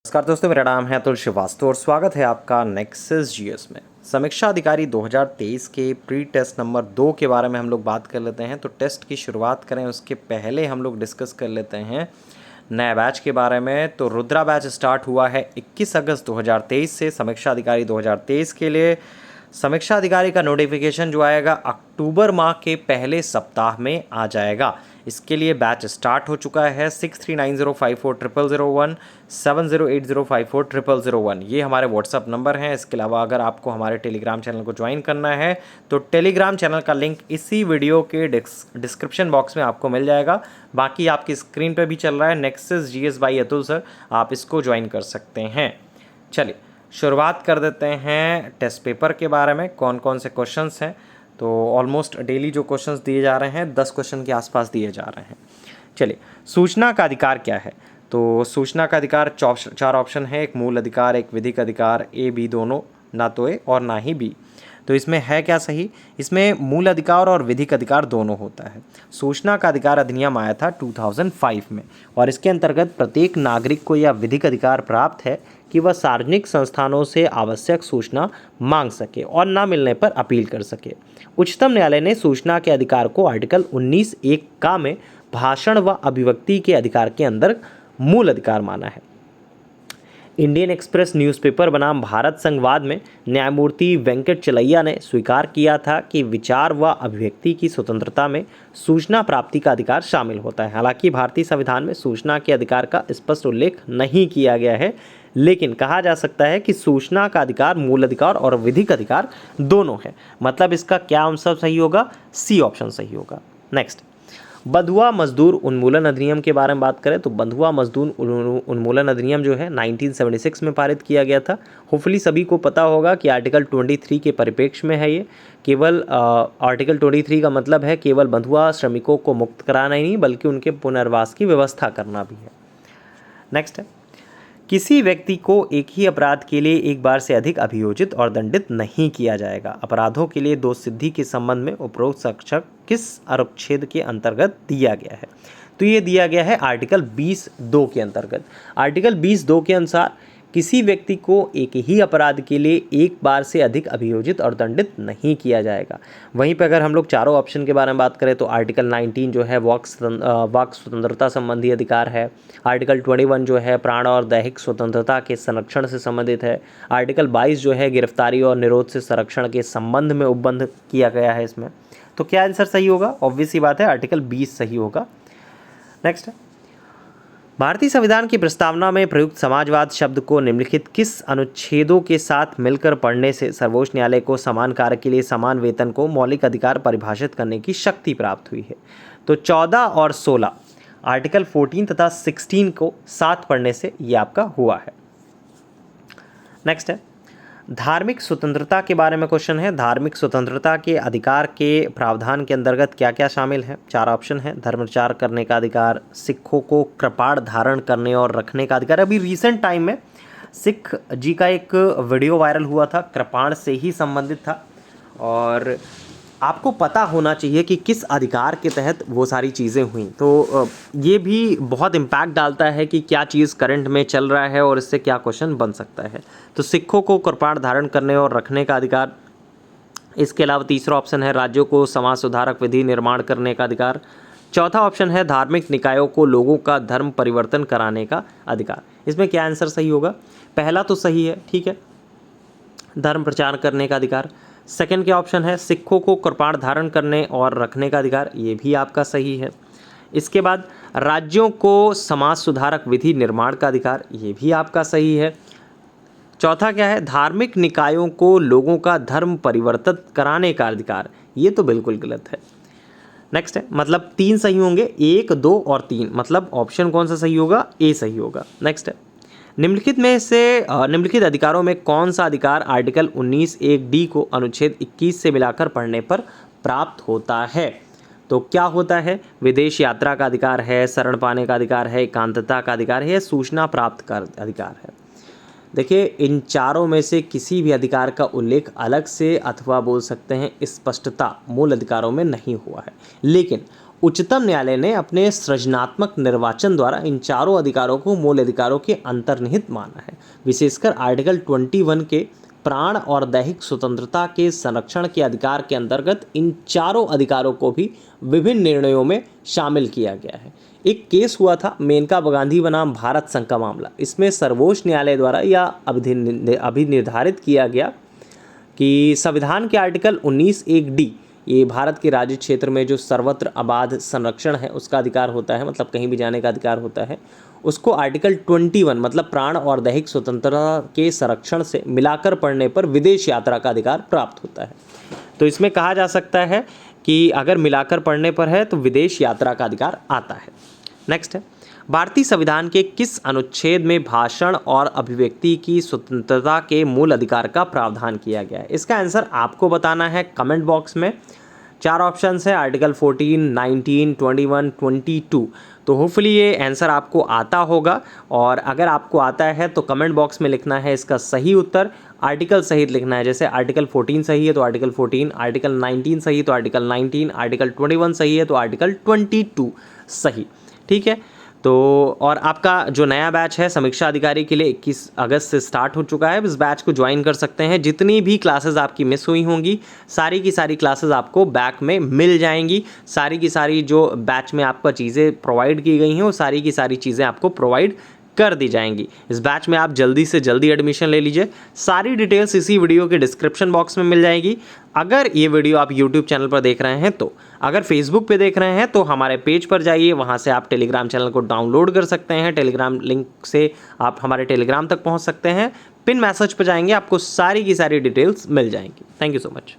नमस्कार दोस्तों, मेरा नाम है अतुल श्रीवास्तव और स्वागत है आपका नेक्सस जीएस में। समीक्षा अधिकारी 2023 के प्री टेस्ट नंबर 2 के बारे में हम लोग बात कर लेते हैं। तो टेस्ट की शुरुआत करें उसके पहले हम लोग डिस्कस कर लेते हैं नए बैच के बारे में। तो रुद्रा बैच स्टार्ट हुआ है 21 अगस्त 2023 से समीक्षा अधिकारी 2023 के लिए। समीक्षा अधिकारी का नोटिफिकेशन जो आएगा अक्टूबर माह के पहले सप्ताह में आ जाएगा। इसके लिए बैच स्टार्ट हो चुका है। 6390540001 7080540001 ये हमारे व्हाट्सअप नंबर हैं। इसके अलावा अगर आपको हमारे टेलीग्राम चैनल को ज्वाइन करना है तो टेलीग्राम चैनल का लिंक इसी वीडियो के डिस्क्रिप्शन बॉक्स में आपको मिल जाएगा। बाकी आपकी स्क्रीन पे भी चल रहा है nexus GS by Atul sir, आप इसको ज्वाइन कर सकते हैं। चलिए शुरुआत कर देते हैं टेस्ट पेपर के बारे में। कौन कौन से क्वेश्चंस हैं, तो ऑलमोस्ट डेली जो क्वेश्चंस दिए जा रहे हैं 10 क्वेश्चन के आसपास दिए जा रहे हैं। चलिए, सूचना का अधिकार क्या है? तो सूचना का अधिकार 4 ऑप्शन है, एक मूल अधिकार, एक विधिक अधिकार, ए बी दोनों, ना तो ए और ना ही बी। तो इसमें है क्या सही? इसमें मूल अधिकार और विधिक अधिकार दोनों होता है। सूचना का अधिकार अधिनियम आया था 2005 में और इसके अंतर्गत प्रत्येक नागरिक को यह विधिक अधिकार प्राप्त है कि वह सार्वजनिक संस्थानों से आवश्यक सूचना मांग सके और न मिलने पर अपील कर सके। उच्चतम न्यायालय ने सूचना के अधिकार को आर्टिकल 19(1) का में भाषण व अभिव्यक्ति के अधिकार के अंदर मूल अधिकार माना है। इंडियन एक्सप्रेस न्यूज़पेपर बनाम भारत संघवाद में न्यायमूर्ति वेंकट चलैया ने स्वीकार किया था कि विचार व अभिव्यक्ति की स्वतंत्रता में सूचना प्राप्ति का अधिकार शामिल होता है। हालांकि भारतीय संविधान में सूचना के अधिकार का स्पष्ट उल्लेख नहीं किया गया है, लेकिन कहा जा सकता है कि सूचना का अधिकार मूल अधिकार और विधिक अधिकार दोनों है। मतलब इसका क्या आंसर सही होगा? सी ऑप्शन सही होगा। नेक्स्ट, बंधुआ मजदूर उन्मूलन अधिनियम के बारे में बात करें तो बंधुआ मजदूर उन्मूलन अधिनियम जो है 1976 में पारित किया गया था। होपफुली सभी को पता होगा कि आर्टिकल 23 के परिप्रेक्ष्य में है ये। केवल आर्टिकल 23 का मतलब है केवल बंधुआ श्रमिकों को मुक्त कराना ही नहीं बल्कि उनके पुनर्वास की व्यवस्था करना भी है। नेक्स्ट है, किसी व्यक्ति को एक ही अपराध के लिए एक बार से अधिक अभियोजित और दंडित नहीं किया जाएगा। अपराधों के लिए दोष सिद्धि के संबंध में उपरोक्त संरक्षण किस अनुच्छेद के अंतर्गत दिया गया है? तो ये दिया गया है आर्टिकल 20(2) के अंतर्गत। आर्टिकल 20(2) के अनुसार किसी व्यक्ति को एक ही अपराध के लिए एक बार से अधिक अभियोजित और दंडित नहीं किया जाएगा। वहीं पर अगर हम लोग चारों ऑप्शन के बारे में बात करें तो आर्टिकल 19 जो है वाक स्वतंत्रता संबंधी अधिकार है। आर्टिकल 21 जो है प्राण और दैहिक स्वतंत्रता के संरक्षण से संबंधित है। आर्टिकल 22 जो है गिरफ्तारी और निरोध से संरक्षण के संबंध में उपबंध किया गया है इसमें। तो क्या आंसर सही होगा? ऑब्वियस सी बात है, आर्टिकल 20 सही होगा। नेक्स्ट है, भारतीय संविधान की प्रस्तावना में प्रयुक्त समाजवाद शब्द को निम्नलिखित किस अनुच्छेदों के साथ मिलकर पढ़ने से सर्वोच्च न्यायालय को समान कार्य के लिए समान वेतन को मौलिक अधिकार परिभाषित करने की शक्ति प्राप्त हुई है? तो 14 और 16, आर्टिकल 14 तथा 16 को साथ पढ़ने से ये आपका हुआ है। नेक्स्ट है, धार्मिक स्वतंत्रता के बारे में क्वेश्चन है। धार्मिक स्वतंत्रता के अधिकार के प्रावधान के अंतर्गत क्या क्या शामिल है? 4 ऑप्शन है। धर्म प्रचार करने का अधिकार, सिखों को कृपाण धारण करने और रखने का अधिकार। अभी रिसेंट टाइम में सिख जी का एक वीडियो वायरल हुआ था, कृपाण से ही संबंधित था और आपको पता होना चाहिए कि किस अधिकार के तहत वो सारी चीज़ें हुई। तो ये भी बहुत इम्पैक्ट डालता है कि क्या चीज़ करंट में चल रहा है और इससे क्या क्वेश्चन बन सकता है। तो सिखों को कृपाण धारण करने और रखने का अधिकार। इसके अलावा तीसरा ऑप्शन है राज्यों को समाज सुधारक विधि निर्माण करने का अधिकार। चौथा ऑप्शन है धार्मिक निकायों को लोगों का धर्म परिवर्तन कराने का अधिकार। इसमें क्या आंसर सही होगा? पहला तो सही है, ठीक है, धर्म प्रचार करने का अधिकार। सेकंड क्या ऑप्शन है? सिखों को कृपाण धारण करने और रखने का अधिकार, ये भी आपका सही है। इसके बाद राज्यों को समाज सुधारक विधि निर्माण का अधिकार, ये भी आपका सही है। चौथा क्या है? धार्मिक निकायों को लोगों का धर्म परिवर्तित कराने का अधिकार, ये तो बिल्कुल गलत है। नेक्स्ट है, मतलब 3 सही होंगे, 1, 2 और 3, मतलब ऑप्शन कौन सा सही होगा? ए सही होगा। नेक्स्ट है, निम्नलिखित अधिकारों में कौन सा अधिकार आर्टिकल 19(1)(d) को अनुच्छेद 21 से मिलाकर पढ़ने पर प्राप्त होता है? तो क्या होता है? विदेश यात्रा का अधिकार है, शरण पाने का अधिकार है, एकांतता का अधिकार है, सूचना प्राप्त का अधिकार है। देखिए, इन चारों में से किसी भी अधिकार का उल्लेख अलग से अथवा बोल सकते हैं स्पष्टता मूल अधिकारों में नहीं हुआ है, लेकिन उच्चतम न्यायालय ने अपने सृजनात्मक निर्वाचन द्वारा इन चारों अधिकारों को मूल अधिकारों के अंतर्निहित माना है। विशेषकर आर्टिकल 21 के प्राण और दैहिक स्वतंत्रता के संरक्षण के अधिकार के अंतर्गत इन चारों अधिकारों को भी विभिन्न निर्णयों में शामिल किया गया है। एक केस हुआ था मेनका गांधी बनाम भारत संघ का मामला। इसमें सर्वोच्च न्यायालय द्वारा यह अभिनिर्धारित किया गया कि संविधान के आर्टिकल 19(1)(d) ये भारत के राज्य क्षेत्र में जो सर्वत्र आबाद संरक्षण है उसका अधिकार होता है, मतलब कहीं भी जाने का अधिकार होता है, उसको आर्टिकल 21 मतलब प्राण और दैहिक स्वतंत्रता के संरक्षण से मिलाकर पढ़ने पर विदेश यात्रा का अधिकार प्राप्त होता है। तो इसमें कहा जा सकता है कि अगर मिलाकर पढ़ने पर है तो विदेश यात्रा का अधिकार आता है। नेक्स्ट है, भारतीय संविधान के किस अनुच्छेद में भाषण और अभिव्यक्ति की स्वतंत्रता के मूल अधिकार का प्रावधान किया गया है? इसका आंसर आपको बताना है कमेंट बॉक्स में। 4 ऑप्शंस है, आर्टिकल 14, 19, 21, 22। तो होपफुली ये आंसर आपको आता होगा, और अगर आपको आता है तो कमेंट बॉक्स में लिखना है इसका सही उत्तर, आर्टिकल सहित लिखना है। जैसे आर्टिकल 14 सही है तो आर्टिकल 14, आर्टिकल 19 सही तो आर्टिकल 19, आर्टिकल 21 सही है तो आर्टिकल 22 सही। ठीक है, तो और आपका जो नया बैच है समीक्षा अधिकारी के लिए 21 अगस्त से स्टार्ट हो चुका है। इस बैच को ज्वाइन कर सकते हैं। जितनी भी क्लासेस आपकी मिस हुई होंगी सारी की सारी क्लासेस आपको बैक में मिल जाएंगी। सारी की सारी जो बैच में आपका चीज़ें प्रोवाइड की गई हैं वो सारी की सारी चीज़ें आपको प्रोवाइड कर दी जाएंगी। इस बैच में आप जल्दी से जल्दी एडमिशन ले लीजिए। सारी डिटेल्स इसी वीडियो के डिस्क्रिप्शन बॉक्स में मिल जाएगी। अगर ये वीडियो आप यूट्यूब चैनल पर देख रहे हैं तो, अगर फेसबुक पे देख रहे हैं तो हमारे पेज पर जाइए, वहाँ से आप टेलीग्राम चैनल को डाउनलोड कर सकते हैं। टेलीग्राम लिंक से आप हमारे टेलीग्राम तक पहुँच सकते हैं। पिन मैसेज पर जाएंगे, आपको सारी की सारी डिटेल्स मिल जाएंगी। Thank you so much.